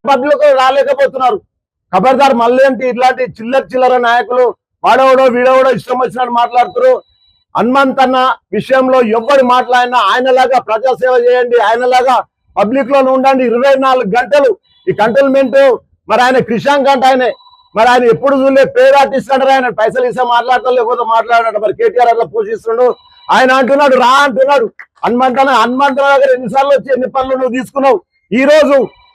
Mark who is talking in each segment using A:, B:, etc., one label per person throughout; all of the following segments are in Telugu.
A: పబ్లిక్ రాలేకపోతున్నారు. ఖబర్దార్ మళ్ళీ అంటే ఇట్లాంటి చిల్లర నాయకులు వాడవడో వీడవడో ఇష్టం వచ్చినట్టు మాట్లాడుతారు. హనుమంతన్న విషయంలో ఎవరు మాట్లాడినా ఆయనలాగా ప్రజాసేవ చేయండి, ఆయనలాగా పబ్లిక్ లో ఉండండి 24 గంటలు. ఈ కంటోన్మెంట్ మరి ఆయన క్రిషాంక్ అంటే ఆయనే, మరి ఆయన ఎప్పుడు చూడలే పేరు ఆర్టిస్ట్ అంటారు. ఆయన పైసలు ఇస్తే మాట్లాడతారు, లేకపోతే మాట్లాడాడు. మరి కేటీఆర్ అట్లా పోషిస్తుండు. ఆయన అంటున్నాడు రా అంటున్నాడు. హనుమంతన్న దగ్గర ఎన్నిసార్లు వచ్చి ఎన్ని పనులు నువ్వు తీసుకున్నావు.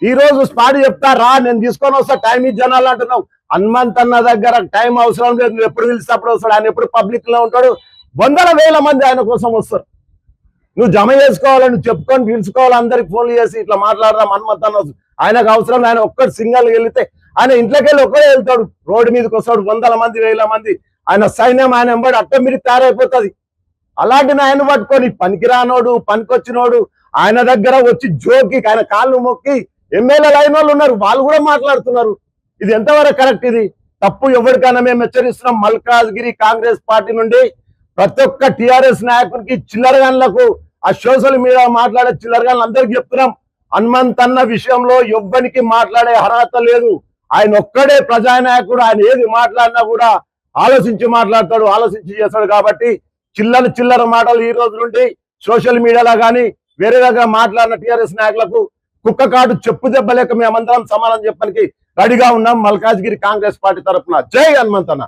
A: ఈ రోజు స్పాట్ చెప్తా రా, నేను తీసుకొని వస్తా, టైం ఇచ్చాను అంటున్నావు. హనుమంతన్న దగ్గర టైం అవసరం లేదు, నువ్వు ఎప్పుడు పిలిస్తే అప్పుడు వస్తాడు. ఆయన ఎప్పుడు పబ్లిక్ లో ఉంటాడు. 100,000 మంది ఆయన కోసం వస్తారు. నువ్వు జమ చేసుకోవాలని చెప్పుకొని పిలుచుకోవాలి, అందరికి ఫోన్లు చేసి ఇట్లా మాట్లాడదాం హనుమంతన్న. ఆయనకు అవసరం, ఆయన ఒక్కడు సింగల్ వెళితే ఆయన ఇంట్లోకి వెళ్ళి ఒక్కడే వెళ్తాడు, రోడ్డు మీదకి వస్తాడు. 100 మంది 1000 మంది ఆయన సైన్యం ఆయన ఎంబడి అట్టమిరి తయారైపోతుంది. అలాంటి ఆయన పట్టుకొని పనికిరానోడు పనికొచ్చినోడు ఆయన దగ్గర వచ్చి జోకి ఆయన కాళ్ళు మొక్కి ఎమ్మెల్యేలు అయిన వాళ్ళు ఉన్నారు, వాళ్ళు కూడా మాట్లాడుతున్నారు. ఇది ఎంతవరకు కరెక్ట్? ఇది తప్పు. ఎవరికైనా మేము హెచ్చరిస్తున్నాం. మల్కాజ్గిరి కాంగ్రెస్ పార్టీ నుండి ప్రతి ఒక్క టిఆర్ఎస్ నాయకుడికి, చిల్లరగాన్లకు, ఆ సోషల్ మీడియా మాట్లాడే చిల్లరగాన్లు అందరికి చెప్తున్నాం, హనుమంతన్న విషయంలో ఎవ్వరికి మాట్లాడే అర్హత లేదు. ఆయన ఒక్కడే ప్రజానాయకుడు. ఆయన ఏది మాట్లాడినా కూడా ఆలోచించి మాట్లాడతాడు, ఆలోచించి చేస్తాడు. కాబట్టి చిల్లర మాటలు ఈ రోజు నుండి సోషల్ మీడియాలో కానీ వేరే దగ్గర మాట్లాడిన టిఆర్ఎస్ నాయకులకు కుక్క కాటు చెప్పు దెబ్బలేక మేమందరం సమాధానం చెప్పడానికి రెడీగా ఉన్నాం. మల్కాజ్గిరి కాంగ్రెస్ పార్టీ తరఫున జై హనుమంతన్న.